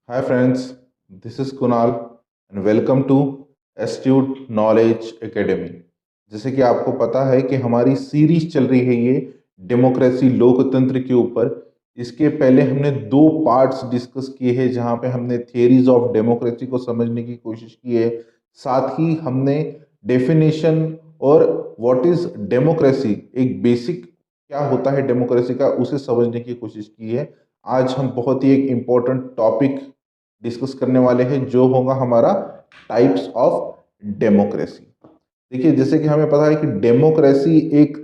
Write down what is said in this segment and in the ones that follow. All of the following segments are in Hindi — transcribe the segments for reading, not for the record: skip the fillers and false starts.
Hi friends, this is Kunal and welcome to Astute Knowledge Academy। जैसे कि आपको पता है कि हमारी सीरीज चल रही है ये डेमोक्रेसी लोकतंत्र के ऊपर। इसके पहले हमने दो पार्ट्स डिस्कस किए हैं जहां पे हमने थियरीज ऑफ डेमोक्रेसी को समझने की कोशिश की है। साथ ही हमने डेफिनेशन और व्हाट इज डेमोक्रेसी, एक बेसिक क्या होता है डेमोक्रेसी का, उसे समझने की कोशिश की है। आज हम बहुत ही एक इम्पोर्टेंट टॉपिक डिस्कस करने वाले हैं जो होगा हमारा टाइप्स ऑफ डेमोक्रेसी। देखिए, जैसे कि हमें पता है कि डेमोक्रेसी एक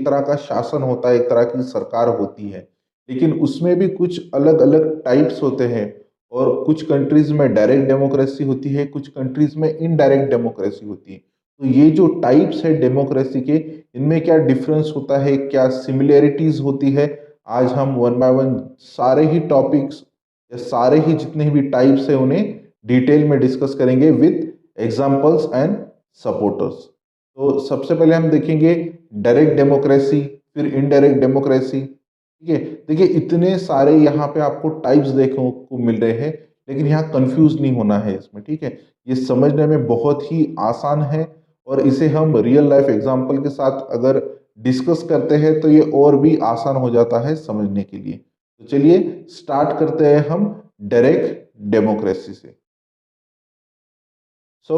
तरह का शासन होता है, एक तरह की सरकार होती है, लेकिन उसमें भी कुछ अलग अलग टाइप्स होते हैं। और कुछ कंट्रीज में डायरेक्ट डेमोक्रेसी होती है, कुछ कंट्रीज में इनडायरेक्ट डेमोक्रेसी होती है। तो ये जो टाइप्स है डेमोक्रेसी के, इनमें क्या डिफरेंस होता है, क्या सिमिलैरिटीज होती है, आज हम वन बाय वन सारे ही टॉपिक्स या सारे ही जितने भी टाइप्स है उन्हें डिटेल में डिस्कस करेंगे विद एग्जांपल्स एंड सपोर्टर्स। तो सबसे पहले हम देखेंगे डायरेक्ट डेमोक्रेसी, फिर इनडायरेक्ट डेमोक्रेसी। ठीक है, देखिए इतने सारे यहाँ पे आपको टाइप्स देखने को मिल रहे हैं, लेकिन यहाँ कंफ्यूज नहीं होना है इसमें। ठीक है, ये समझने में बहुत ही आसान है और इसे हम रियल लाइफ एग्जांपल के साथ अगर डिस्कस करते हैं तो ये और भी आसान हो जाता है समझने के लिए। तो चलिए स्टार्ट करते हैं हम डायरेक्ट डेमोक्रेसी से। सो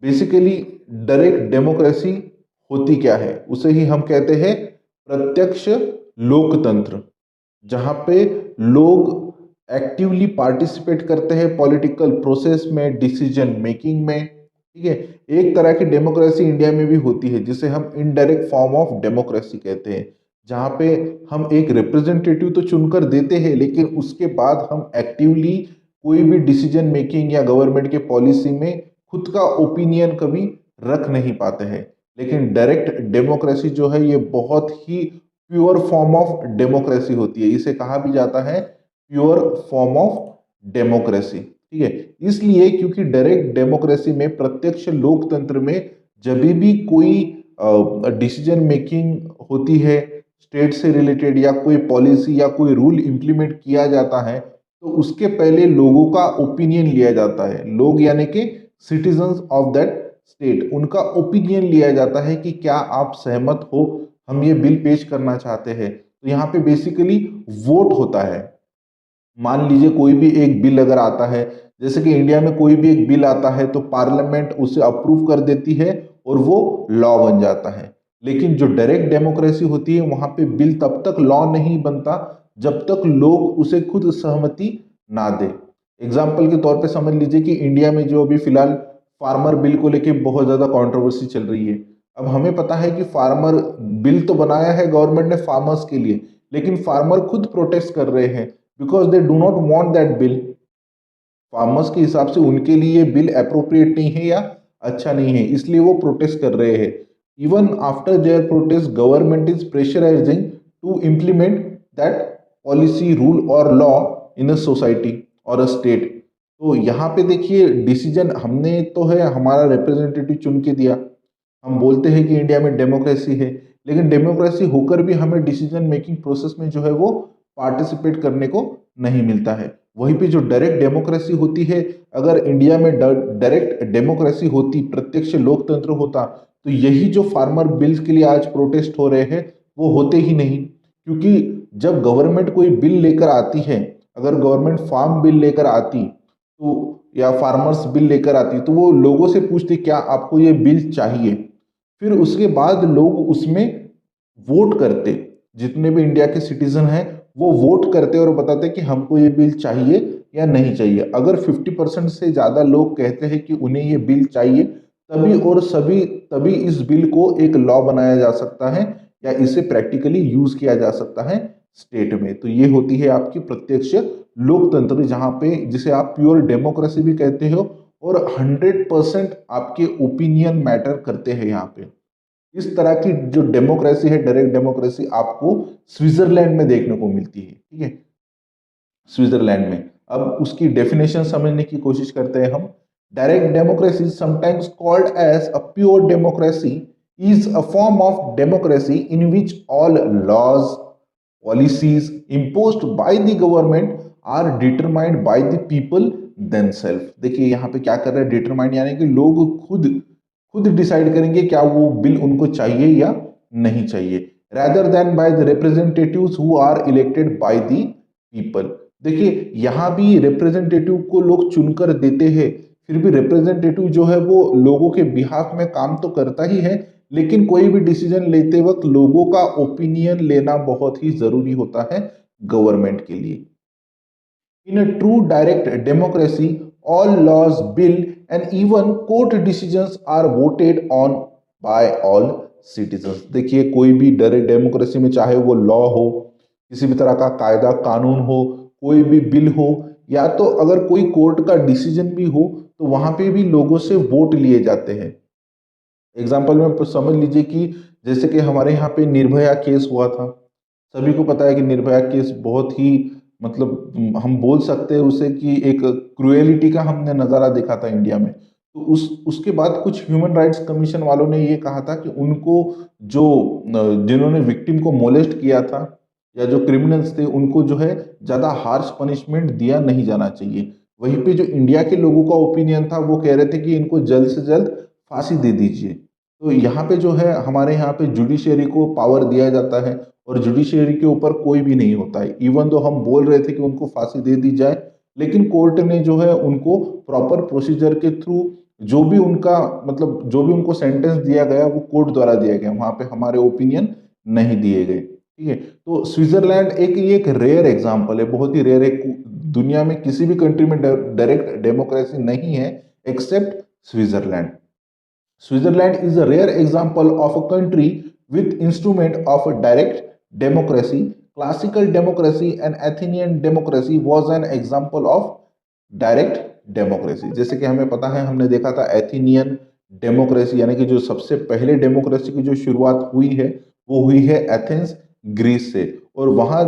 बेसिकली डायरेक्ट डेमोक्रेसी होती क्या है, उसे ही हम कहते हैं प्रत्यक्ष लोकतंत्र, जहां पे लोग एक्टिवली पार्टिसिपेट करते हैं पॉलिटिकल प्रोसेस में, डिसीजन मेकिंग में। ठीक है, एक तरह की डेमोक्रेसी इंडिया में भी होती है जिसे हम इनडायरेक्ट फॉर्म ऑफ डेमोक्रेसी कहते हैं, जहां पे हम एक रिप्रेजेंटेटिव तो चुनकर देते हैं, लेकिन उसके बाद हम एक्टिवली कोई भी डिसीजन मेकिंग या गवर्नमेंट के पॉलिसी में खुद का ओपिनियन कभी रख नहीं पाते हैं। लेकिन डायरेक्ट डेमोक्रेसी जो है ये बहुत ही प्योर फॉर्म ऑफ डेमोक्रेसी होती है, इसे कहा भी जाता है प्योर फॉर्म ऑफ डेमोक्रेसी। ठीक है, इसलिए क्योंकि डायरेक्ट डेमोक्रेसी में, प्रत्यक्ष लोकतंत्र में, जब भी कोई डिसीजन मेकिंग होती है स्टेट से रिलेटेड या कोई पॉलिसी या कोई रूल इंप्लीमेंट किया जाता है, तो उसके पहले लोगों का ओपिनियन लिया जाता है। लोग यानी कि सिटीजन्स ऑफ दैट स्टेट, उनका ओपिनियन लिया जाता है कि क्या आप सहमत हो, हम ये बिल पेश करना चाहते हैं। तो यहाँ पे बेसिकली वोट होता है। मान लीजिए कोई भी एक बिल अगर आता है, जैसे कि इंडिया में कोई भी एक बिल आता है तो पार्लियामेंट उसे अप्रूव कर देती है और वो लॉ बन जाता है। लेकिन जो डायरेक्ट डेमोक्रेसी होती है वहां पे बिल तब तक लॉ नहीं बनता जब तक लोग उसे खुद सहमति ना दे। एग्जाम्पल के तौर पे समझ लीजिए कि इंडिया में जो अभी फिलहाल फार्मर बिल को लेके बहुत ज्यादा कंट्रोवर्सी चल रही है। अब हमें पता है कि फार्मर बिल तो बनाया है गवर्नमेंट ने फार्मर्स के लिए, लेकिन फार्मर खुद प्रोटेस्ट कर रहे हैं because they do not want that bill. Farmers के हिसाब से उनके लिए बिल अप्रोप्रिएट नहीं है या अच्छा नहीं है, इसलिए वो प्रोटेस्ट कर रहे हैं। Even after their protest government is pressurising to implement that policy, rule और लॉ इन अ सोसाइटी और अ स्टेट। तो यहाँ पे देखिए, डिसीजन हमने तो है हमारा रिप्रेजेंटेटिव चुन के दिया। हम बोलते हैं कि इंडिया में डेमोक्रेसी है, लेकिन डेमोक्रेसी होकर भी हमें डिसीजन मेकिंग प्रोसेस में जो है वो पार्टिसिपेट करने को नहीं मिलता है। वहीं पे जो डायरेक्ट डेमोक्रेसी होती है, अगर इंडिया में डायरेक्ट डेमोक्रेसी होती, प्रत्यक्ष लोकतंत्र होता, तो यही जो फार्मर बिल्स के लिए आज प्रोटेस्ट हो रहे हैं वो होते ही नहीं। क्योंकि जब गवर्नमेंट कोई बिल लेकर आती है, अगर गवर्नमेंट फार्म बिल लेकर आती तो या फार्मर्स बिल लेकर आती, तो वो लोगों से पूछती क्या आपको ये बिल चाहिए। फिर उसके बाद लोग उसमें वोट करते, जितने भी इंडिया के सिटीजन हैं वो वोट करते और बताते कि हमको ये बिल चाहिए या नहीं चाहिए। अगर 50% से ज़्यादा लोग कहते हैं कि उन्हें ये बिल चाहिए, तभी और सभी तभी इस बिल को एक लॉ बनाया जा सकता है या इसे प्रैक्टिकली यूज किया जा सकता है स्टेट में। तो ये होती है आपकी प्रत्यक्ष लोकतंत्र, जहाँ पे जिसे आप प्योर डेमोक्रेसी भी कहते हो, और 100% आपके ओपिनियन मैटर करते हैं यहाँ पे। इस तरह की जो डेमोक्रेसी है, डायरेक्ट डेमोक्रेसी, आपको स्विट्जरलैंड में देखने को मिलती है। ठीक है, स्विट्जरलैंड में। अब उसकी डेफिनेशन समझने की कोशिश करते हैं हम। Direct democracy sometimes called as a pure democracy is a form of democracy in which all laws, policies imposed by the government are determined by the people themselves. देखिए यहाँ पे क्या कर रहे हैं, डिटरमाइंड यानी कि लोग खुद खुद डिसाइड करेंगे क्या वो बिल उनको चाहिए या नहीं चाहिए, rather than by the representatives who are elected by the people। देखिए यहाँ भी रिप्रेजेंटेटिव को लोग चुनकर देते हैं, फिर भी रिप्रेजेंटेटिव जो है वो लोगों के बिहाफ में काम तो करता ही है, लेकिन कोई भी डिसीजन लेते वक्त लोगों का ओपिनियन लेना बहुत ही जरूरी होता है गवर्नमेंट के लिए। In a true direct democracy, all laws, bill, and even court decisions are voted on by all citizens। देखिए कोई भी डायरेक्ट डेमोक्रेसी में चाहे वो लॉ हो, किसी भी तरह का कायदा कानून हो, कोई भी बिल हो, या तो अगर कोई कोर्ट का डिसीजन भी हो तो वहां पे भी लोगों से वोट लिए जाते हैं। एग्जाम्पल में समझ लीजिए कि जैसे कि हमारे यहाँ पे निर्भया केस हुआ था। सभी को पता है कि निर्भया केस बहुत ही मतलब हम बोल सकते हैं उसे कि एक क्रुएलिटी का हमने नज़ारा देखा था इंडिया में। तो उसके बाद कुछ ह्यूमन राइट्स कमीशन वालों ने ये कहा था कि उनको जो जिन्होंने विक्टिम को मोलेस्ट किया था या जो क्रिमिनल्स थे उनको जो है ज़्यादा हार्श पनिशमेंट दिया नहीं जाना चाहिए। वहीं पे जो इंडिया के लोगों का ओपिनियन था वो कह रहे थे कि इनको जल्द से जल्द फांसी दे दीजिए। तो यहाँ पे जो है हमारे यहाँ पे जुडिशियरी को पावर दिया जाता है और जुडिशियरी के ऊपर कोई भी नहीं होता है। इवन तो हम बोल रहे थे कि उनको फांसी दे दी जाए, लेकिन कोर्ट ने जो है उनको प्रॉपर प्रोसीजर के थ्रू जो भी उनका मतलब जो भी उनको सेंटेंस दिया गया वो कोर्ट द्वारा दिया गया, वहां पे हमारे ओपिनियन नहीं दिए गए। ठीक है, तो स्विट्जरलैंड एक ये एक रेयर एग्जाम्पल है, बहुत ही रेयर है। दुनिया में किसी भी कंट्री में डायरेक्ट डेमोक्रेसी नहीं है except Switzerland. Switzerland is a rare example of a country with instrument of a direct democracy. Classical democracy and Athenian democracy was an example of direct democracy. जैसे कि हमें पता है, हमने देखा था एथेनियन डेमोक्रेसी यानी कि जो सबसे पहले डेमोक्रेसी की जो शुरुआत हुई है वो हुई है एथेंस ग्रीस से, और वहाँ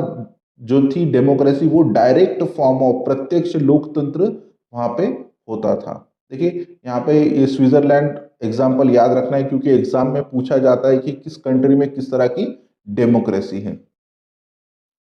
जो थी डेमोक्रेसी वो डायरेक्ट फॉर्म ऑफ प्रत्यक्ष लोकतंत्र वहाँ पे होता था। देखिए यहाँ पे ये स्विट्जरलैंड एग्जाम्पल याद रखना है क्योंकि एग्जाम में पूछा जाता है कि किस कंट्री में किस तरह की डेमोक्रेसी है।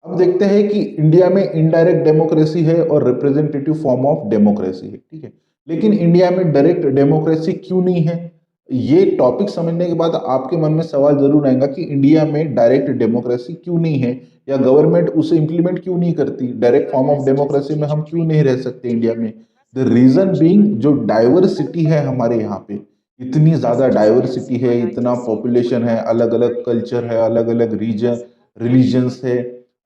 अब देखते हैं कि इंडिया में इनडायरेक्ट डेमोक्रेसी है और रिप्रेजेंटेटिव फॉर्म ऑफ डेमोक्रेसी है, ठीक है, लेकिन इंडिया में डायरेक्ट डेमोक्रेसी क्यों नहीं है। ये टॉपिक समझने के बाद आपके मन में सवाल जरूर आएगा कि इंडिया में डायरेक्ट डेमोक्रेसी क्यों नहीं है या गवर्नमेंट उसे इंप्लीमेंट क्यों नहीं करती, डायरेक्ट फॉर्म ऑफ डेमोक्रेसी में हम क्यों नहीं रह सकते इंडिया में। द रीजन बीइंग जो डाइवर्सिटी है हमारे यहाँ पे, इतनी ज्यादा डाइवर्सिटी है, इतना पॉपुलेशन है, अलग अलग कल्चर है, अलग अलग रीजन रिलीजन्स है,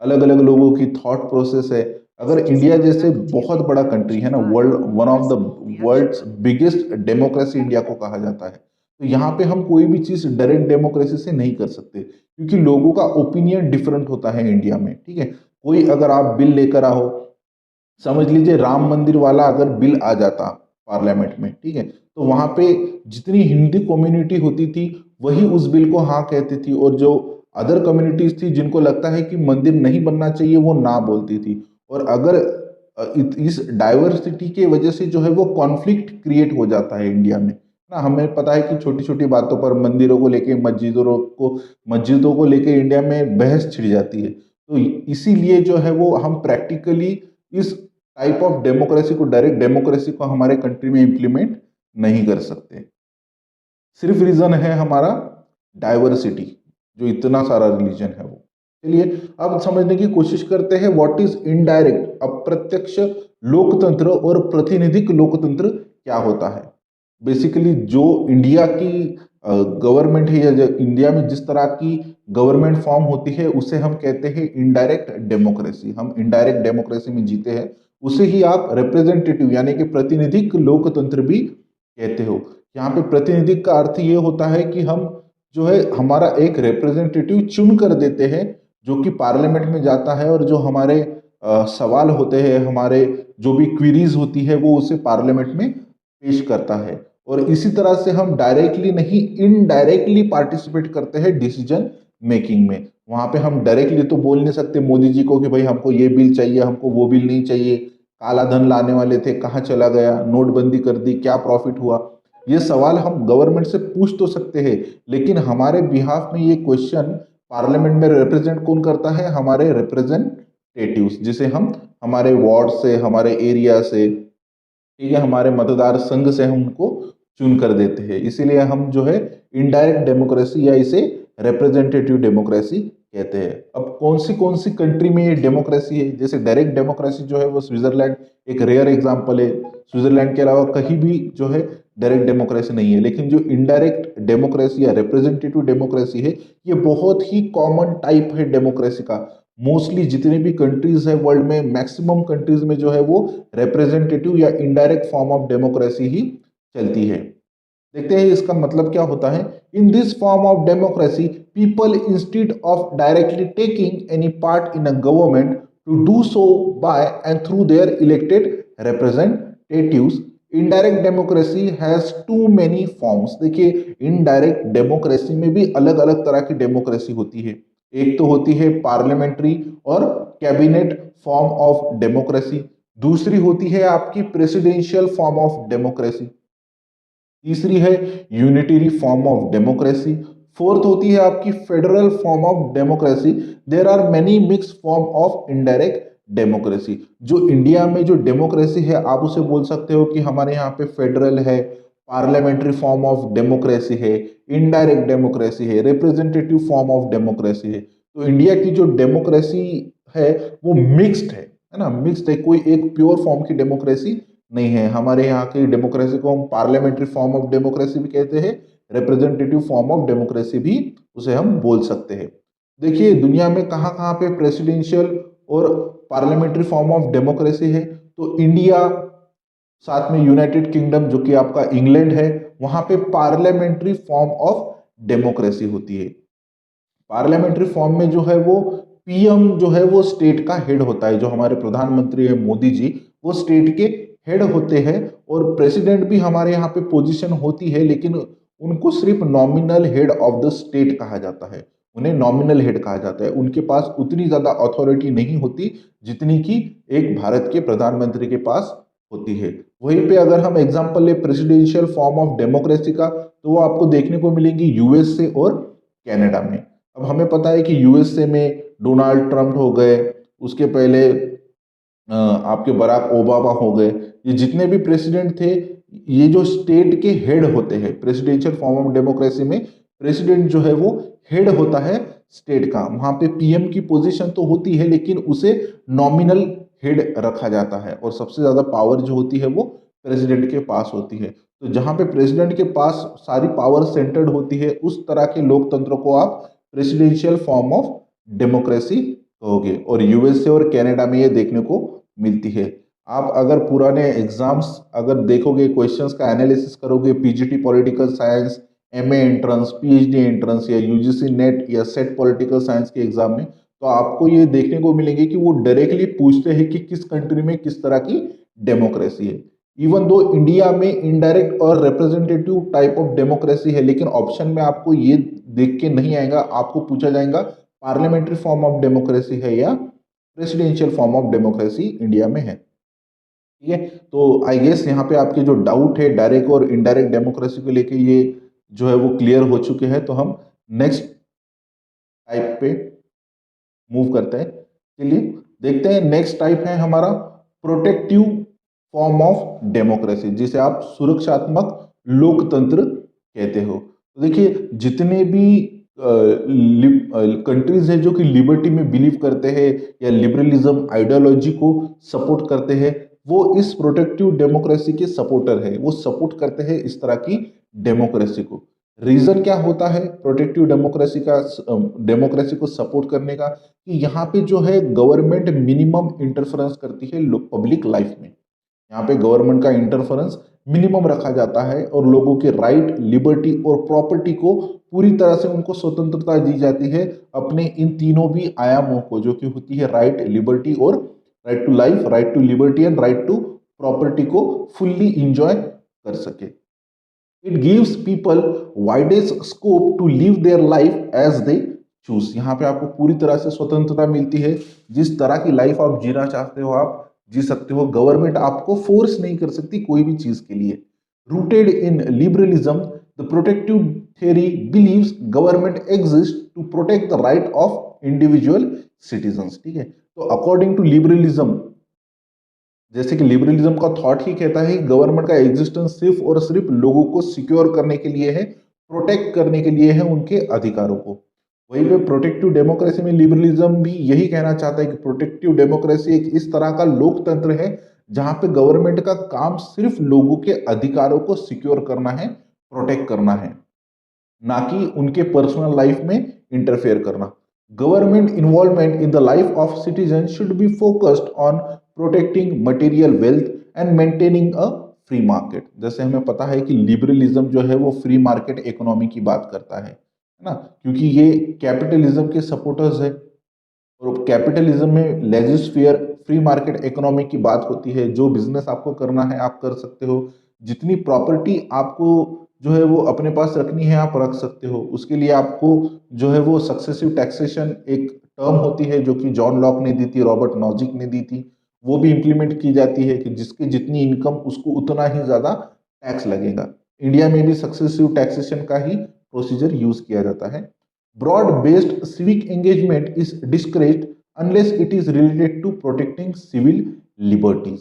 अलग अलग लोगों की थॉट प्रोसेस है। अगर इंडिया जैसे बहुत बड़ा कंट्री है ना, world one of the world's biggest democracy India को कहा जाता है, तो यहाँ पे हम कोई भी चीज डायरेक्ट डेमोक्रेसी से नहीं कर सकते क्योंकि लोगों का ओपिनियन डिफरेंट होता है इंडिया में। ठीक है, कोई अगर आप बिल लेकर आओ, समझ लीजिए राम मंदिर वाला अगर बिल आ जाता पार्लियामेंट में, ठीक है, तो वहां पे जितनी हिंदी कम्युनिटी होती थी वही उस बिल को हाँ कहती थी, और जो अदर कम्युनिटीज थी जिनको लगता है कि मंदिर नहीं बनना चाहिए वो ना बोलती थी। और अगर इस डाइवर्सिटी के वजह से जो है वो कॉन्फ्लिक्ट क्रिएट हो जाता है इंडिया में ना। हमें पता है कि छोटी छोटी बातों पर मंदिरों को लेके मस्जिदों को लेके इंडिया में बहस छिड़ जाती है। तो इसीलिए जो है वो हम प्रैक्टिकली इस टाइप ऑफ डेमोक्रेसी को, डायरेक्ट डेमोक्रेसी को हमारे कंट्री में इंप्लीमेंट नहीं कर सकते। सिर्फ रीजन है हमारा डाइवर्सिटी, जो इतना सारा रिलीजन है वो। चलिए अब समझने की कोशिश करते हैं व्हाट इज इनडायरेक्ट, अप्रत्यक्ष लोकतंत्र और प्रातिनिधिक लोकतंत्र क्या होता है। बेसिकली जो इंडिया की गवर्नमेंट है या जो इंडिया में जिस तरह की गवर्नमेंट फॉर्म होती है उसे हम कहते हैं इनडायरेक्ट डेमोक्रेसी। हम इनडायरेक्ट डेमोक्रेसी में जीते हैं, उसे ही आप रिप्रेजेंटेटिव यानी कि प्रातिनिधिक लोकतंत्र भी कहते हो। यहाँ पे प्रातिनिधिक का अर्थ ये होता है कि हम जो है हमारा एक रिप्रेजेंटेटिव चुन कर देते हैं जो कि पार्लियामेंट में जाता है और जो हमारे सवाल होते हैं, हमारे जो भी क्वेरीज होती है वो उसे पार्लियामेंट में पेश करता है। और इसी तरह से हम डायरेक्टली नहीं इनडायरेक्टली पार्टिसिपेट करते हैं डिसीजन मेकिंग में। वहां पे हम डायरेक्टली तो बोल नहीं सकते मोदी जी को कि भाई हमको ये बिल चाहिए, हमको वो बिल नहीं चाहिए, काला धन लाने वाले थे कहाँ चला गया, नोटबंदी कर दी क्या प्रॉफिट हुआ। ये सवाल हम गवर्नमेंट से पूछ तो सकते हैं, लेकिन हमारे बिहाफ में ये क्वेश्चन पार्लियामेंट में रिप्रेजेंट कौन करता है, हमारे रिप्रेजेंटेटिव्स जिसे हम हमारे वार्ड से, हमारे एरिया से, ठीक है, हमारे मतदार संघ से हम उनको चुन कर देते हैं। इसीलिए हम जो है इनडायरेक्ट डेमोक्रेसी या इसे रिप्रेजेंटेटिव डेमोक्रेसी कहते हैं। अब कौन सी कंट्री में ये डेमोक्रेसी है? जैसे डायरेक्ट डेमोक्रेसी जो है वो स्विट्जरलैंड एक रेयर एग्जांपल है। स्विट्जरलैंड के अलावा कहीं भी जो है डायरेक्ट डेमोक्रेसी नहीं है। लेकिन जो इनडायरेक्ट डेमोक्रेसी या रिप्रेजेंटेटिव डेमोक्रेसी है, ये बहुत ही कॉमन टाइप है डेमोक्रेसी का। मोस्टली जितने भी कंट्रीज है वर्ल्ड में, मैक्सिमम कंट्रीज में जो है वो रिप्रेजेंटेटिव या इनडायरेक्ट फॉर्म ऑफ डेमोक्रेसी ही चलती है। देखते हैं इसका मतलब क्या होता है। In this form of democracy people instead of directly taking any part in a government to do so by and through their elected representatives. Indirect democracy has too many forms. देखिए इनडायरेक्ट डेमोक्रेसी में भी अलग अलग तरह की डेमोक्रेसी होती है। एक तो होती है पार्लियामेंट्री और कैबिनेट फॉर्म ऑफ डेमोक्रेसी। दूसरी होती है आपकी प्रेसिडेंशियल फॉर्म ऑफ डेमोक्रेसी। तीसरी है unitary form of democracy. Fourth होती है आपकी federal form of democracy. There are many mix form of indirect democracy. जो इंडिया में जो डेमोक्रेसी है, आप उसे बोल सकते हो कि हमारे यहाँ पे फेडरल है, पार्लियामेंट्री फॉर्म ऑफ डेमोक्रेसी है, इनडायरेक्ट डेमोक्रेसी है, रिप्रेजेंटेटिव फॉर्म ऑफ डेमोक्रेसी है। तो इंडिया की जो डेमोक्रेसी है वो मिक्स्ड है ना, मिक्स्ड है। कोई एक प्योर फॉर्म की डेमोक्रेसी नहीं है। हमारे यहाँ की डेमोक्रेसी को हम पार्लियामेंट्री फॉर्म ऑफ डेमोक्रेसी भी कहते हैं, रिप्रेजेंटेटिव फॉर्म ऑफ डेमोक्रेसी भी उसे हम बोल सकते हैं। देखिए दुनिया में कहाँ कहाँ पे प्रेसिडेंशियल और पार्लियामेंट्री फॉर्म ऑफ डेमोक्रेसी है, तो इंडिया, साथ में यूनाइटेड किंगडम जो कि आपका इंग्लैंड है, वहां पे पार्लियामेंट्री फॉर्म ऑफ डेमोक्रेसी होती है। पार्लियामेंट्री फॉर्म में जो है वो पीएम जो है वो स्टेट का हेड होता है। जो हमारे प्रधानमंत्री है मोदी जी, वो स्टेट के हेड होते हैं। और प्रेसिडेंट भी हमारे यहाँ पे पोजीशन होती है, लेकिन उनको सिर्फ nominal head of the state कहा जाता है। उन्हें नॉमिनल हेड कहा जाता है। उनके पास उतनी ज्यादा अथॉरिटी नहीं होती जितनी कि एक भारत के प्रधानमंत्री के पास होती है। वहीं पे अगर हम एग्जांपल ले प्रेसिडेंशियल फॉर्म ऑफ डेमोक्रेसी का, तो वो आपको देखने को मिलेंगी यूएसए और कनाडा में। अब हमें पता है कि यूएसए में डोनाल्ड ट्रंप हो गए, उसके पहले आपके बराक ओबामा हो गए। ये जितने भी प्रेसिडेंट थे, ये जो स्टेट के हेड होते हैं, प्रेसिडेंशियल फॉर्म ऑफ डेमोक्रेसी में प्रेसिडेंट जो है वो हेड होता है स्टेट का। वहां पे पीएम की पोजीशन तो होती है, लेकिन उसे नॉमिनल हेड रखा जाता है। और सबसे ज्यादा पावर जो होती है वो प्रेसिडेंट के पास होती है। तो जहां पे प्रेसिडेंट के पास सारी पावर सेंटर्ड होती है, उस तरह के लोकतंत्र को आप प्रेसिडेंशियल फॉर्म ऑफ डेमोक्रेसी कहोगे। और यूएसए और कनाडा में ये देखने को मिलती है। आप अगर पुराने एग्जाम्स अगर देखोगे, क्वेश्चंस का एनालिसिस करोगे, PGT political science, MA entrance, PhD entrance या यूजीसी नेट या सेट पॉलिटिकल साइंस के एग्जाम में, तो आपको ये देखने को मिलेंगे कि वो डायरेक्टली पूछते हैं कि किस कंट्री में किस तरह की डेमोक्रेसी है। इवन दो इंडिया में इनडायरेक्ट और रिप्रेजेंटेटिव टाइप ऑफ डेमोक्रेसी है, लेकिन ऑप्शन में आपको ये देख के नहीं आएगा। आपको पूछा जाएगा पार्लियामेंट्री फॉर्म ऑफ डेमोक्रेसी है या presidential form of democracy India में है। ठीक है, तो आई गेस यहाँ पे आपके जो डाउट है डायरेक्ट और इनडायरेक्ट डेमोक्रेसी को लेके, ये जो है वो क्लियर हो चुके हैं। तो हम नेक्स्ट टाइप पे मूव करते हैं। चलिए देखते हैं। नेक्स्ट टाइप है हमारा प्रोटेक्टिव फॉर्म ऑफ डेमोक्रेसी, जिसे आप सुरक्षात्मक लोकतंत्र कहते हो। तो देखिए जितने भी कंट्रीज है जो कि लिबर्टी में बिलीव करते हैं या लिबरलिज्म आइडियोलॉजी को सपोर्ट करते हैं, वो इस प्रोटेक्टिव डेमोक्रेसी के सपोर्टर है। वो सपोर्ट करते हैं इस तरह की डेमोक्रेसी को। रीजन क्या होता है प्रोटेक्टिव डेमोक्रेसी का, डेमोक्रेसी को सपोर्ट करने का? कि यहाँ पे जो है गवर्नमेंट मिनिमम इंटरफेरेंस करती है पब्लिक लाइफ में। यहाँ पे गवर्नमेंट का इंटरफेरेंस मिनिमम रखा जाता है और लोगों के राइट, लिबर्टी और प्रॉपर्टी को पूरी तरह से उनको स्वतंत्रता दी जाती है अपने इन तीनों भी आयामों को, जो कि होती है राइट, लिबर्टी और right to life, right to liberty and right to property को फुल्ली इंजॉय कर सके। It gives people widest scope to live their life as they choose. यहाँ पे आपको पूरी तरह से स्वतंत्रता मिलती है। जिस तरह की लाइफ आप जीना चाहते हो आप जी सकते हो। गवर्नमेंट आपको फोर्स नहीं कर सकती कोई भी चीज के लिए। Rooted in liberalism, the protective theory believes government exists to protect the right of individual citizens। ठीक है, तो अकॉर्डिंग टू लिबरलिज्म जैसे कि लिबरलिज्म का थॉट ही कहता है कि गवर्नमेंट का एग्जिस्टेंस सिर्फ और सिर्फ लोगों को सिक्योर करने के लिए है, प्रोटेक्ट करने के लिए है उनके अधिकारों को। वहीं पे प्रोटेक्टिव डेमोक्रेसी में लिबरलिज्म भी यही कहना चाहता है कि प्रोटेक्टिव डेमोक्रेसी एक इस तरह का लोकतंत्र है जहां पे गवर्नमेंट का काम सिर्फ लोगों के अधिकारों को सिक्योर करना है, प्रोटेक्ट करना है, ना कि उनके पर्सनल लाइफ में इंटरफेयर करना। Government involvement in the life of citizen should be focused on protecting material wealth and maintaining a free market. जैसे हमें पता है कि लिबरलिज्म जो है वो फ्री मार्केट इकोनॉमी की बात करता है ना, क्योंकि ये कैपिटलिज्म के सपोर्टर्स है। और कैपिटलिज्म में लेजिस्फेयर फ्री मार्केट इकोनॉमी की बात होती है, जो बिजनेस आपको करना है आप कर सकते हो, जितनी प्रॉपर्टी आपको जो है वो अपने पास रखनी है आप रख सकते हो। उसके लिए आपको जो है वो सक्सेसिव टैक्सेशन एक टर्म होती है जो कि जॉन लॉक ने दी थी, रॉबर्ट नॉजिक ने दी थी, वो भी इम्प्लीमेंट की जाती है कि जिसकी जितनी इनकम उसको उतना ही ज्यादा टैक्स लगेगा। इंडिया में भी सक्सेसिव टैक्सेशन का ही प्रोसीजर यूज किया जाता है। Broad based civic engagement is discouraged unless it is related to protecting civil liberties.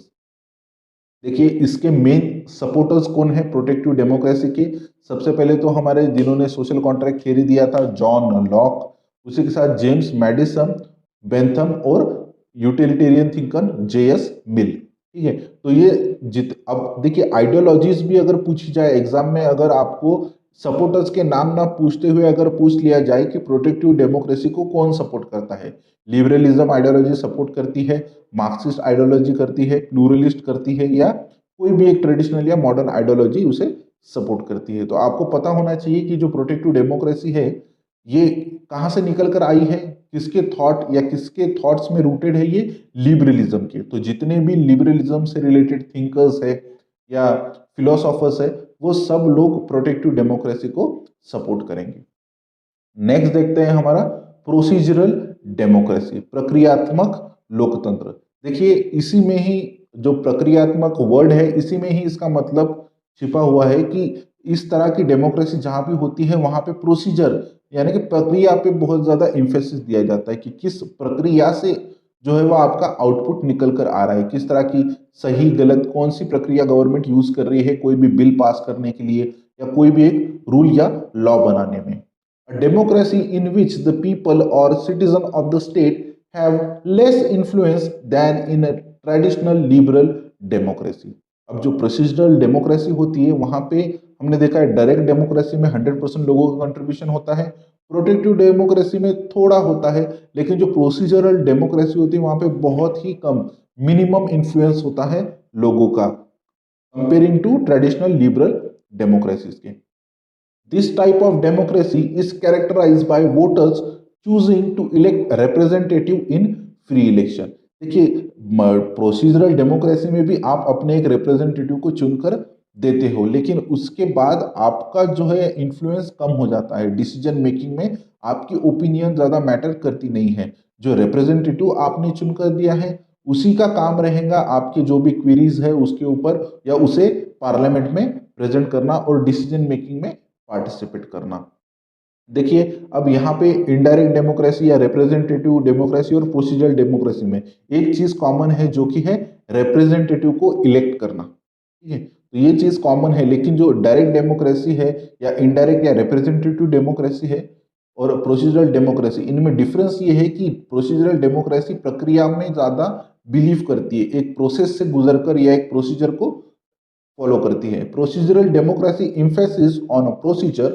देखिए इसके मेन सपोर्टर्स कौन है प्रोटेक्टिव डेमोक्रेसी के। सबसे पहले तो हमारे जिन्होंने सोशल कॉन्ट्रैक्ट थ्योरी दिया था जॉन लॉक, उसी के साथ जेम्स मैडिसन, बेंथम और यूटिलिटेरियन थिंकर जेएस मिल। ठीक है, तो ये जित अब देखिए आइडियोलॉजीज भी अगर पूछी जाए एग्जाम में, अगर आपको सपोर्टर्स के नाम ना पूछते हुए अगर पूछ लिया जाए कि प्रोटेक्टिव डेमोक्रेसी को कौन सपोर्ट करता है, लिबरलिज्म आइडियोलॉजी सपोर्ट करती है, मार्क्सिस्ट आइडियोलॉजी करती है, प्लूरलिस्ट करती है, या कोई भी एक ट्रेडिशनल या मॉडर्न आइडियोलॉजी उसे सपोर्ट करती है। तो आपको पता होना चाहिए कि जो प्रोटेक्टिव डेमोक्रेसी है ये कहाँ से निकल कर आई है, किसके थॉट या किसके थॉट्स में रूटेड है, ये लिबरलिज्म के। तो जितने भी लिबरलिज्म से रिलेटेड थिंकर्स है या फिलोसोफर्स है वो सब लोग प्रोटेक्टिव डेमोक्रेसी को सपोर्ट करेंगे। नेक्स्ट देखते हैं हमारा प्रोसीजरल डेमोक्रेसी, प्रक्रियात्मक लोकतंत्र। देखिए इसी में ही जो प्रक्रियात्मक वर्ड है इसी में ही इसका मतलब छिपा हुआ है कि इस तरह की डेमोक्रेसी जहां भी होती है वहां पे प्रोसीजर यानी कि प्रक्रिया पे बहुत ज्यादा इंफेसिस दिया जाता है कि किस प्रक्रिया से जो है वो आपका आउटपुट निकल कर आ रहा है, किस तरह की सही गलत कौन सी प्रक्रिया गवर्नमेंट यूज कर रही है कोई भी बिल पास करने के लिए या कोई भी एक रूल या लॉ बनाने में। A democracy in which the people or citizen of the state have less influence than in a traditional liberal democracy। अब जो प्रोसीजरल डेमोक्रेसी होती है वहां पे हमने देखा है डायरेक्ट डेमोक्रेसी में 100% लोगों का कंट्रीब्यूशन होता है, प्रोटेक्टिव डेमोक्रेसी में थोड़ा होता है, लेकिन जो प्रोसीजरल डेमोक्रेसी होती है वहां पे बहुत ही कम मिनिमम इन्फ्लुएंस होता है लोगों का comparing to traditional liberal democracies के। This type of democracy is characterized by voters choosing to elect a representative in free election। देखिए प्रोसीजरल डेमोक्रेसी में भी आप अपने एक रिप्रेजेंटेटिव को चुनकर देते हो, लेकिन उसके बाद आपका जो है इन्फ्लुएंस कम हो जाता है डिसीजन मेकिंग में, आपकी ओपिनियन ज़्यादा मैटर करती नहीं है। जो रिप्रेजेंटेटिव आपने चुनकर दिया है उसी का काम रहेगा आपके जो भी क्वेरीज है उसके ऊपर या उसे पार्लियामेंट में प्रेजेंट करना और डिसीजन मेकिंग में पार्टिसिपेट करना। देखिए अब यहाँ पे इनडायरेक्ट डेमोक्रेसी या रिप्रेजेंटेटिव डेमोक्रेसी और प्रोसीजरल डेमोक्रेसी में एक चीज कॉमन है जो कि है रिप्रेजेंटेटिव को इलेक्ट करना। ठीक है, तो ये चीज कॉमन है, लेकिन जो डायरेक्ट डेमोक्रेसी है या इनडायरेक्ट या रिप्रेजेंटेटिव डेमोक्रेसी है और प्रोसीजरल डेमोक्रेसी, इनमें डिफरेंस ये है कि प्रोसीजरल डेमोक्रेसी प्रक्रिया में ज्यादा बिलीव करती है, एक प्रोसेस से गुजरकर या एक प्रोसीजर को फॉलो करती है। Procedural democracy emphasis on procedure.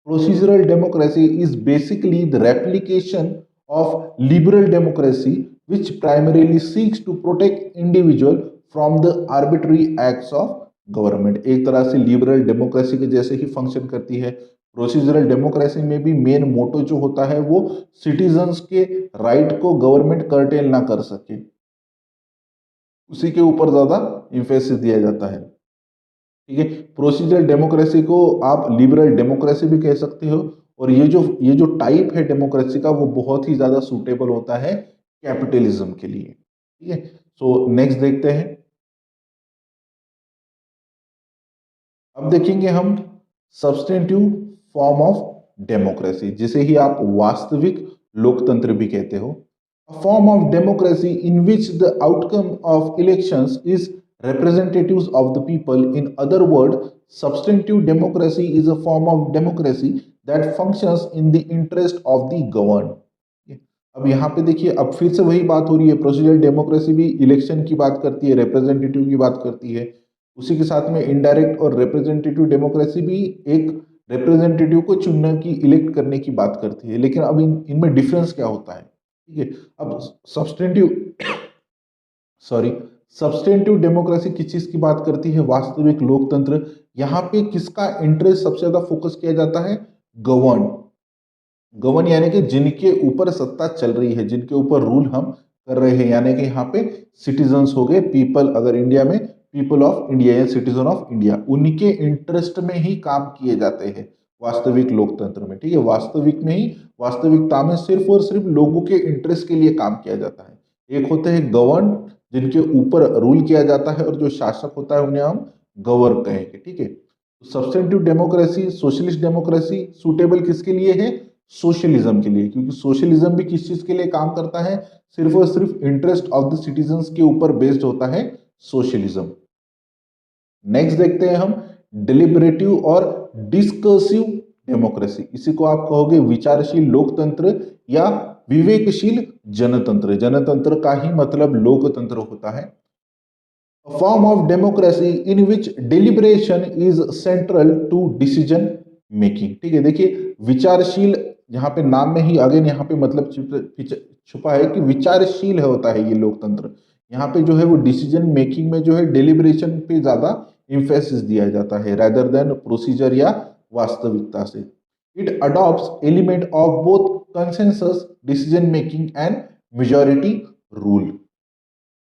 Procedural democracy is basically the replication of liberal democracy which primarily seeks to protect individual from the arbitrary acts of government. एक तरह से लिबरल डेमोक्रेसी के जैसे ही फंक्शन करती है। प्रोसीजरल डेमोक्रेसी में भी मेन मोटो जो होता है वो सिटीजन्स के राइट को गवर्नमेंट कर्टेल ना कर सके, उसी के ऊपर ज्यादा इंफेसिस दिया जाता है। ठीक है, प्रोसीजरल डेमोक्रेसी को आप लिबरल डेमोक्रेसी भी कह सकते हो, और ये जो टाइप है डेमोक्रेसी का वो बहुत ही ज्यादा सूटेबल होता है कैपिटलिज्म के लिए। ठीक है, सो नेक्स्ट देखते हैं। अब देखेंगे हम सब्सटेंटिव फॉर्म ऑफ डेमोक्रेसी, जिसे ही आप वास्तविक लोकतंत्र भी कहते हो। A form of democracy in which the outcome of elections is representatives of the people. In other words, substantive democracy is a form of democracy that functions in the interest of the governed। अब यहाँ पे देखिए, अब फिर से वही बात हो रही है, प्रोसीजरल डेमोक्रेसी भी इलेक्शन की बात करती है, रिप्रेजेंटेटिव की बात करती है, उसी के साथ में इनडायरेक्ट और रिप्रेजेंटेटिव डेमोक्रेसी भी एक रिप्रेजेंटेटिव को चुनने की, इलेक्ट करने की बात करती है। लेकिन अब इनमें डिफरेंस क्या होता है, ठीक है। अब सब्सटेंटिव सॉरी सब्सटेंटिव डेमोक्रेसी किस चीज की बात करती है, वास्तविक लोकतंत्र। यहाँ पे किसका इंटरेस्ट सबसे ज्यादा फोकस किया जाता है, गवर्न। गवर्न यानी कि जिनके ऊपर सत्ता चल रही है, जिनके ऊपर रूल हम कर रहे हैं, यानी कि यहाँ पे सिटीजन्स हो गए, पीपल, अगर इंडिया में पीपल ऑफ इंडिया या सिटीजन ऑफ इंडिया, उनके इंटरेस्ट में ही काम किए जाते हैं वास्तविक लोकतंत्र में, ठीक है। वास्तविक में ही, वास्तविकता में सिर्फ और सिर्फ लोगों के इंटरेस्ट के लिए काम किया जाता है। एक होते हैं गवर्न, जिनके ऊपर रूल किया जाता है, और जो शासक होता है उन्हें हम गवर्न कहेंगे, ठीक है। Substantive democracy, socialist democracy suitable किसके लिए है, सोशलिज्म के लिए, क्योंकि सोशलिज्म भी किस चीज के लिए काम करता है, सिर्फ और सिर्फ इंटरेस्ट ऑफ द सिटीजन्स के ऊपर बेस्ड होता है सोशलिज्म। नेक्स्ट देखते हैं हम डिलिबरेटिव और डिस्कर्सिव डेमोक्रेसी। इसी को आप कहोगे विचारशील लोकतंत्र या विवेकशील जनतंत्र। जनतंत्र का ही मतलब लोकतंत्र होता है। A form of democracy in which deliberation is central to decision making। ठीक है, देखिए विचारशील, यहाँ पे नाम में ही अगेन यहाँ पे मतलब छुपा है कि विचारशील है होता है ये लोकतंत्र। यहाँ पे जो है वो डिसीजन मेकिंग में जो है डेलिब्रेशन पे ज्यादा इम्फेसिस दिया जाता है rather देन प्रोसीजर या वास्तविकता से। It adopts element of both consensus decision making and majority rule.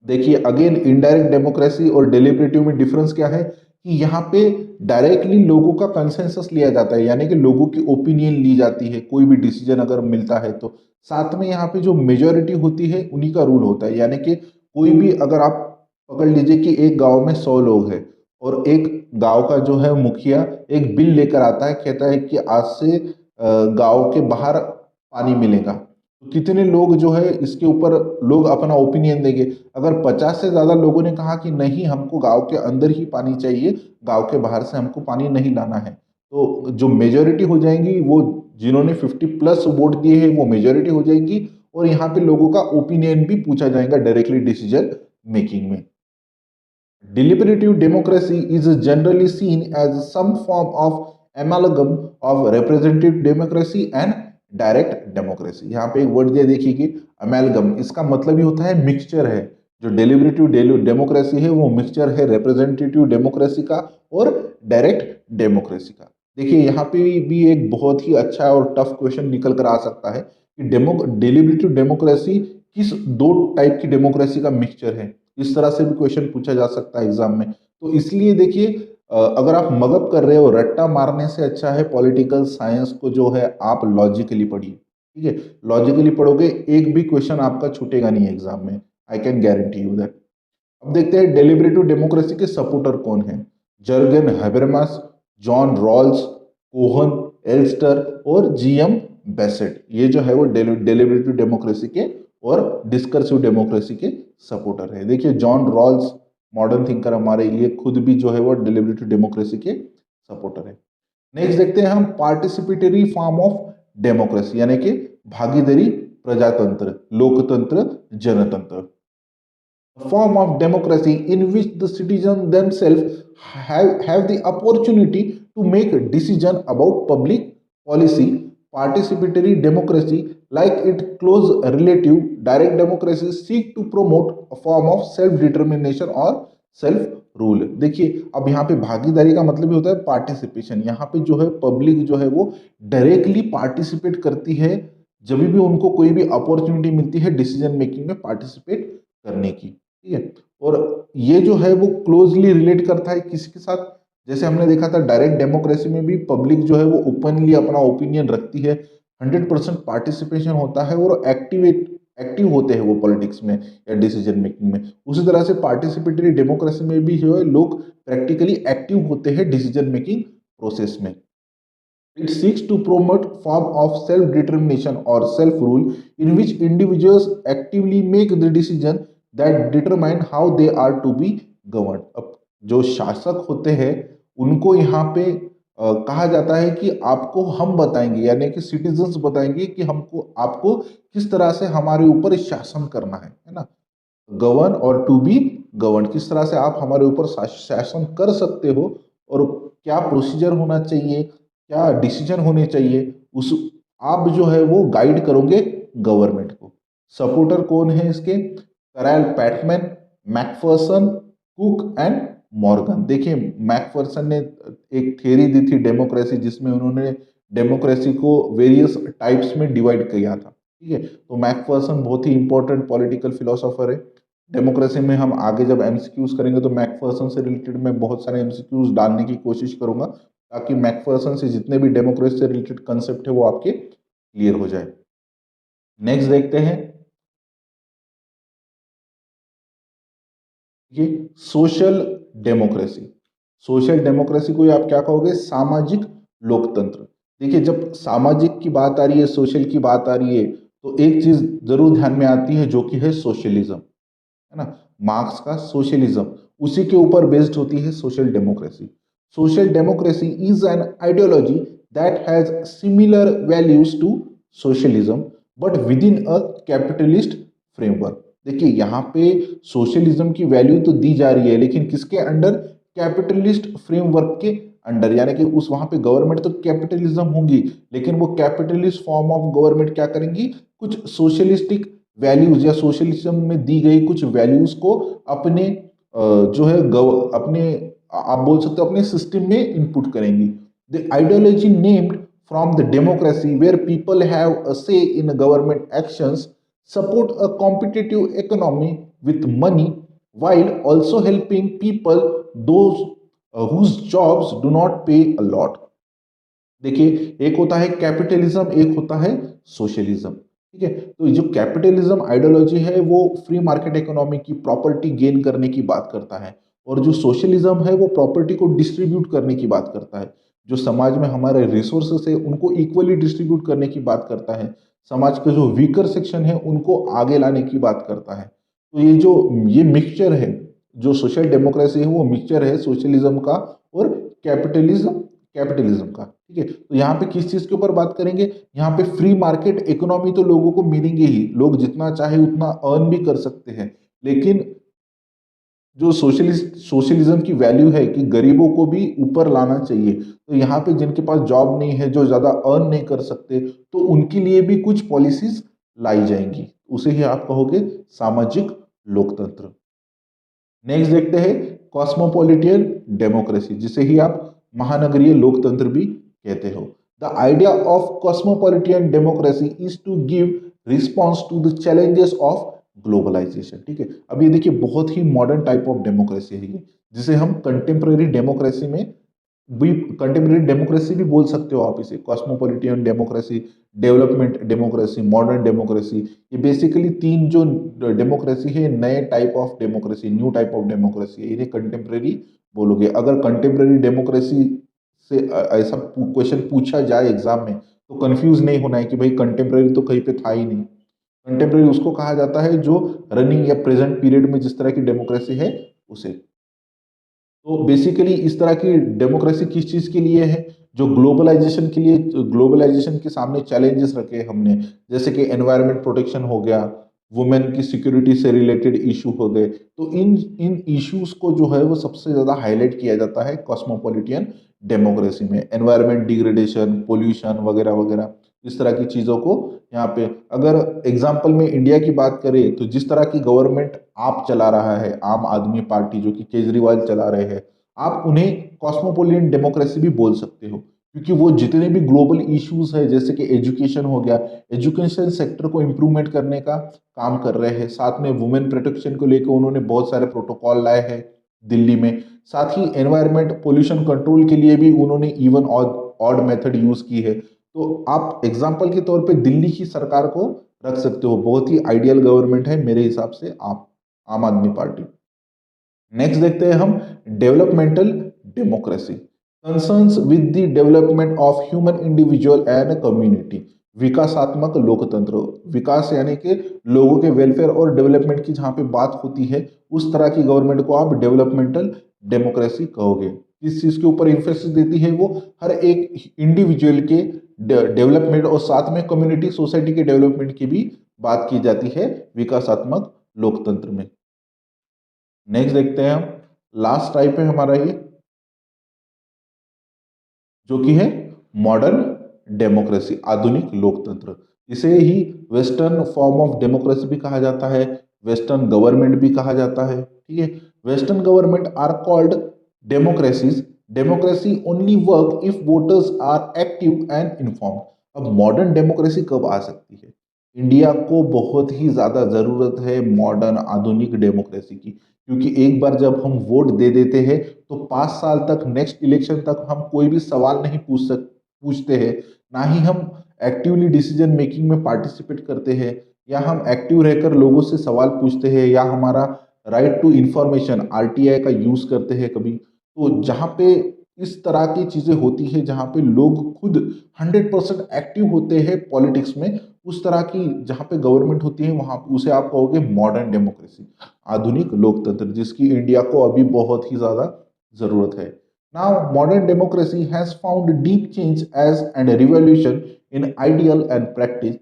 देखिए अगेन इनडायरेक्ट डेमोक्रेसी और डेलिबरेटिव में डिफरेंस क्या है कि यहाँ पे डायरेक्टली लोगों का कंसेंसस लिया जाता है, यानी कि लोगों की ओपिनियन ली जाती है कोई भी डिसीजन अगर मिलता है तो। साथ में यहाँ पे जो मेजोरिटी होती है उन्हीं का रूल होता है, यानी कि कोई भी, अगर आप पकड़ लीजिए कि एक गांव में 100 लोग हैं और एक गांव का जो है मुखिया एक बिल लेकर आता है, कहता है कि आज से गांव के बाहर पानी मिलेगा, तो कितने लोग जो है इसके ऊपर लोग अपना ओपिनियन देंगे। अगर 50 से ज्यादा लोगों ने कहा कि नहीं हमको गांव के अंदर ही पानी चाहिए, गांव के बाहर से हमको पानी नहीं लाना है, तो जो मेजोरिटी हो जाएंगी, वो जिन्होंने 50+ वोट दिए हैं वो मेजोरिटी हो जाएगी, और यहाँ पे लोगों का ओपिनियन भी पूछा जाएगा डायरेक्टली डिसीजन मेकिंग में। Deliberative democracy is generally seen as some form of amalgam of representative democracy and direct democracy. यहाँ पे एक वर्ड दिया देखिए कि अमेलगम, इसका मतलब ही होता है मिक्सचर है। जो डेलिबरेटिव डेमोक्रेसी है वो मिक्सचर है रिप्रेजेंटेटिव डेमोक्रेसी का और डायरेक्ट डेमोक्रेसी का। देखिए यहाँ पे भी एक बहुत ही अच्छा और टफ क्वेश्चन निकल कर आ सकता है कि डेलिबरेटिव डेमोक्रेसी किस दो टाइप की डेमोक्रेसी का मिक्सचर है। इस तरह से भी क्वेश्चन पूछा जा सकता है एग्जाम में। तो इसलिए देखिए अगर आप मगअप कर रहे हो, रट्टा मारने से अच्छा है पॉलिटिकल साइंस को जो है आप लॉजिकली पढ़िए, ठीक है। लॉजिकली पढ़ोगे एक भी क्वेश्चन आपका छूटेगा नहीं एग्जाम में, I can guarantee you that. अब देखते हैं डेलिबरेटिव डेमोक्रेसी के सपोर्टर कौन है। Jurgen Habermas, John Rawls, Cohen, Elster और जीएम बेसेट, ये जो है वो डेलिबरेटिव डेमोक्रेसी के और डिस्कर्सिव डेमोक्रेसी के सपोर्टर है। देखिए जॉन रॉल्स मॉडर्न थिंकर हमारे, ये खुद भी जो है वो डेलिबरेटिव डेमोक्रेसी के सपोर्टर है। नेक्स्ट देखते हैं हम पार्टिसिपेटरी फॉर्म ऑफ डेमोक्रेसी, यानी कि भागीदारी प्रजातंत्र, लोकतंत्र, जनतंत्र। A form of democracy in which the citizens themselves have the opportunity to make a decision about public policy. Participatory democracy, like its close relative, direct democracy, seek to promote a form of self-determination और सेल्फ रूल। देखिए अब यहाँ पे भागीदारी का मतलब ही होता है पार्टिसिपेशन। यहाँ पे जो है पब्लिक जो है वो डायरेक्टली पार्टिसिपेट करती है जब भी उनको कोई भी अपॉर्चुनिटी मिलती है डिसीजन मेकिंग में पार्टिसिपेट करने की, ठीक है। और ये जो है वो क्लोजली रिलेट करता है किसी के साथ, जैसे हमने देखा था डायरेक्ट डेमोक्रेसी में भी पब्लिक जो है वो ओपनली अपना ओपिनियन रखती है, 100% पार्टिसिपेशन होता है और एक्टिव होते हैं वो पॉलिटिक्स में या डिसीजन मेकिंग में। उसी तरह से पार्टिसिपेटरी डेमोक्रेसी में भी जो है लोग प्रैक्टिकली एक्टिव होते हैं डिसीजन मेकिंग प्रोसेस में। It seeks to promote form of self-determination or self-rule in which individuals actively make the decision that determine how they are to be governed. अब जो शासक होते हैं उनको यहाँ पे कहा जाता है कि आपको हम बताएंगे, यानी कि सिटीजन्स बताएंगे कि हमको आपको किस तरह से हमारे ऊपर शासन करना है ना। गवर्न और टू बी गवर्न, किस तरह से आप हमारे ऊपर शासन कर सकते हो और क्या प्रोसीजर होना चाहिए, क्या डिसीजन होने चाहिए, उस आप जो है वो गाइड करोगे गवर्नमेंट को। सपोर्टर कौन है इसके? करैल PadMan, Macpherson, cook and Morgan. देखिए मैकफर्सन ने एक थ्योरी दी थी डेमोक्रेसी, जिसमें उन्होंने डेमोक्रेसी को वेरियस टाइप्स में डिवाइड किया था। ठीक है, तो मैकफर्सन बहुत ही इंपॉर्टेंट पॉलिटिकल फिलोसोफर है। डेमोक्रेसी में हम आगे जब एमसीक्यूज करेंगे तो मैकफर्सन से रिलेटेड मैं बहुत सारे एमसीक्यूज डालने की कोशिश करूंगा, ताकि मैकफर्सन से जितने भी डेमोक्रेसी से रिलेटेड कंसेप्ट है वो आपके क्लियर हो जाए। नेक्स्ट देखते हैं, ये सोशल डेमोक्रेसी। सोशल डेमोक्रेसी को आप क्या कहोगे? सामाजिक लोकतंत्र। देखिए जब सामाजिक की बात आ रही है, सोशल की बात आ रही है, तो एक चीज जरूर ध्यान में आती है जो कि है सोशलिज्म, है ना। मार्क्स का सोशलिज्म, उसी के ऊपर बेस्ड होती है social democracy. Social democracy is an ideology that has similar values to socialism but within a capitalist framework. देखिए यहाँ पे सोशलिज्म की वैल्यू तो दी जा रही है, लेकिन किसके अंडर? कैपिटलिस्ट फ्रेमवर्क के अंडर, यानी कि उस वहां पे गवर्नमेंट तो कैपिटलिज्म होगी, लेकिन वो कैपिटलिस्ट फॉर्म ऑफ गवर्नमेंट क्या करेंगी? कुछ सोशलिस्टिक वैल्यूज या सोशलिज्म में दी गई कुछ वैल्यूज को अपने जो है अपने आप बोल सकते हो अपने सिस्टम में इनपुट करेंगी। The ideology named from the democracy where people have a say in government actions support a competitive economy with money while also helping people those whose jobs do not pay a lot। देखिए एक होता है कैपिटलिज्म, एक होता है सोशलिज्म। ठीक है, तो जो कैपिटलिज्म आइडियोलॉजी है वो फ्री मार्केट इकोनॉमी की प्रॉपर्टी गेन करने की बात करता है, और जो सोशलिज्म है वो प्रॉपर्टी को डिस्ट्रीब्यूट करने की बात करता है। जो समाज में हमारे रिसोर्सेस है उनको इक्वली डिस्ट्रीब्यूट करने की बात करता है। समाज के जो वीकर सेक्शन है उनको आगे लाने की बात करता है। तो ये मिक्सचर है, जो सोशल डेमोक्रेसी है वो मिक्सचर है सोशलिज्म का और कैपिटलिज्म कैपिटलिज्म का। ठीक है, तो यहाँ पे किस चीज के ऊपर बात करेंगे? यहाँ पे फ्री मार्केट इकोनॉमी तो लोगों को मिलेंगे ही, लोग जितना चाहे उतना अर्न भी कर सकते हैं, लेकिन जो सोशलिज्म की वैल्यू है कि गरीबों को भी ऊपर लाना चाहिए, तो यहाँ पे जिनके पास जॉब नहीं है, जो ज्यादा अर्न नहीं कर सकते, तो उनके लिए भी कुछ पॉलिसीज लाई जाएंगी, उसे ही आप कहोगे सामाजिक लोकतंत्र। नेक्स्ट देखते हैं कॉस्मोपॉलिटियन डेमोक्रेसी, जिसे ही आप महानगरीय लोकतंत्र भी कहते हो। The idea of cosmopolitan democracy is to give response to the challenges of globalisation. ठीक है, अब ये देखिए बहुत ही मॉडर्न टाइप ऑफ डेमोक्रेसी है ये, जिसे हम कंटेम्प्रेरी डेमोक्रेसी में भी, कंटेम्प्रेरी डेमोक्रेसी भी बोल सकते हो आप इसे। Cosmopolitan democracy, development democracy, modern democracy, ये बेसिकली तीन जो डेमोक्रेसी है, नए type of democracy, new type of democracy है, इन्हें कंटेम्प्रेरी बोलोगे। अगर कंटेम्प्रेरी डेमोक्रेसी से ऐसा क्वेश्चन पूछा जाए एग्जाम में, तो कंफ्यूज नहीं होना है कि भाई कंटेम्प्रेरी तो कहीं पे था ही नहीं। कंटेम्प्रेरी उसको कहा जाता है जो रनिंग या प्रेजेंट पीरियड में जिस तरह की डेमोक्रेसी है उसे। तो बेसिकली इस तरह की डेमोक्रेसी किस चीज के लिए है? जो ग्लोबलाइजेशन के लिए, ग्लोबलाइजेशन के सामने चैलेंजेस रखे हमने, जैसे कि एनवायरनमेंट प्रोटेक्शन हो गया, वुमेन की सिक्योरिटी से रिलेटेड इशू हो गए, तो इन इन इश्यूज को जो है वो सबसे ज्यादा हाईलाइट किया जाता है कॉस्मोपॉलिटियन डेमोक्रेसी में। एनवायरनमेंट डिग्रेडेशन, पोल्यूशन वगैरह वगैरह, इस तरह की चीजों को यहाँ पे, अगर एग्जाम्पल में इंडिया की बात करें तो जिस तरह की गवर्नमेंट आप चला रहा है, आम आदमी पार्टी जो कि केजरीवाल चला रहे हैं, आप उन्हें कॉस्मोपोलिटन डेमोक्रेसी भी बोल सकते हो, क्योंकि वो जितने भी ग्लोबल इश्यूज है, जैसे कि एजुकेशन हो गया, एजुकेशन सेक्टर को इम्प्रूवमेंट करने का काम कर रहे हैं। साथ में वुमेन प्रोटेक्शन को लेकर उन्होंने बहुत सारे प्रोटोकॉल लाए हैं दिल्ली में। साथ ही एनवायरनमेंट पोल्यूशन कंट्रोल के लिए भी उन्होंने इवन ऑड मेथड यूज की है। तो आप एग्जाम्पल के तौर पे दिल्ली की सरकार को रख सकते हो, बहुत ही आइडियल गवर्नमेंट है मेरे हिसाब से आप, आम आदमी पार्टी। नेक्स्ट देखते हैं हम developmental democracy. Concerns with the development of human individual and community. विकासात्मक लोकतंत्र, विकास यानी कि लोगों के वेलफेयर और डेवलपमेंट की जहाँ पे बात होती है उस तरह की गवर्नमेंट को आप डेवलपमेंटल डेमोक्रेसी कहोगे। किस चीज़ के ऊपर इंफोसिस देती है वो, हर एक इंडिविजुअल के डेवलपमेंट और साथ में कम्युनिटी सोसाइटी के डेवलपमेंट की भी बात की जाती है विकासात्मक लोकतंत्र में। नेक्स्ट देखते हैं हम, लास्ट टाइप है हमारा ये, जो कि है मॉडर्न डेमोक्रेसी, आधुनिक लोकतंत्र। इसे ही वेस्टर्न फॉर्म ऑफ डेमोक्रेसी भी कहा जाता है, वेस्टर्न गवर्नमेंट भी कहा जाता है। ठीक है, western government are called democracies. Democracy only work if voters are active and informed. अब मॉडर्न डेमोक्रेसी कब आ सकती है? इंडिया को बहुत ही ज़्यादा ज़रूरत है मॉडर्न आधुनिक डेमोक्रेसी की, क्योंकि एक बार जब हम वोट दे देते हैं तो 5 साल तक, नेक्स्ट इलेक्शन तक हम कोई भी सवाल नहीं पूछते हैं, ना ही हम एक्टिवली डिसीजन मेकिंग में पार्टिसिपेट करते हैं, या हम एक्टिव रहकर लोगों से सवाल पूछते हैं, या हमारा राइट टू इंफॉर्मेशन आरटीआई का यूज़ करते हैं कभी। तो जहाँ पे इस तरह की चीज़ें होती है जहाँ पे लोग खुद 100% एक्टिव होते हैं पॉलिटिक्स में, उस तरह की जहाँ पे गवर्नमेंट होती है वहाँ उसे आप कहोगे मॉडर्न डेमोक्रेसी, आधुनिक लोकतंत्र, जिसकी इंडिया को अभी बहुत ही ज़्यादा ज़रूरत है। Now modern democracy has found deep change age and revolution in ideal and practice.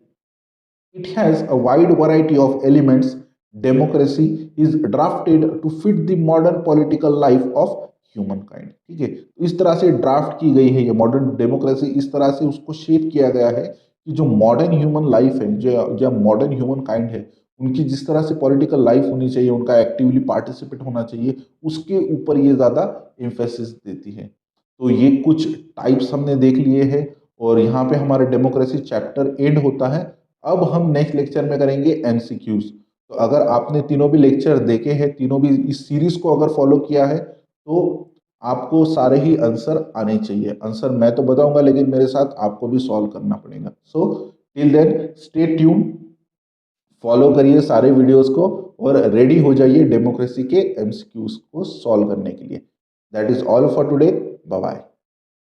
It has a wide variety of elements. Democracy is drafted to fit the modern political life of human kind. ठीक है, तो इस तरह से ड्राफ्ट की गई है ये मॉडर्न डेमोक्रेसी, इस तरह से उसको शेप किया गया है कि जो मॉडर्न ह्यूमन लाइफ है, जो मॉडर्न ह्यूमन काइंड है, उनकी जिस तरह से पॉलिटिकल लाइफ होनी चाहिए, उनका एक्टिवली पार्टिसिपेट होना चाहिए, उसके ऊपर ये ज़्यादा एम्फेसिस देती है। तो ये कुछ टाइप्स हमने देख लिए हैं और यहाँ पे हमारा डेमोक्रेसी चैप्टर एंड होता है। अब हम नेक्स्ट लेक्चर में करेंगे एमसीक्यूज। तो अगर आपने तीनों भी लेक्चर देखे हैं, तीनों भी इस सीरीज को अगर फॉलो किया है, तो आपको सारे ही आंसर आने चाहिए। आंसर मैं तो बताऊंगा लेकिन मेरे साथ आपको भी सॉल्व करना पड़ेगा। So till then stay tuned, follow करिए सारे वीडियोस को और रेडी हो जाइए डेमोक्रेसी के एमसीक्यूज को सॉल्व करने के लिए। That is all for today. Bye bye.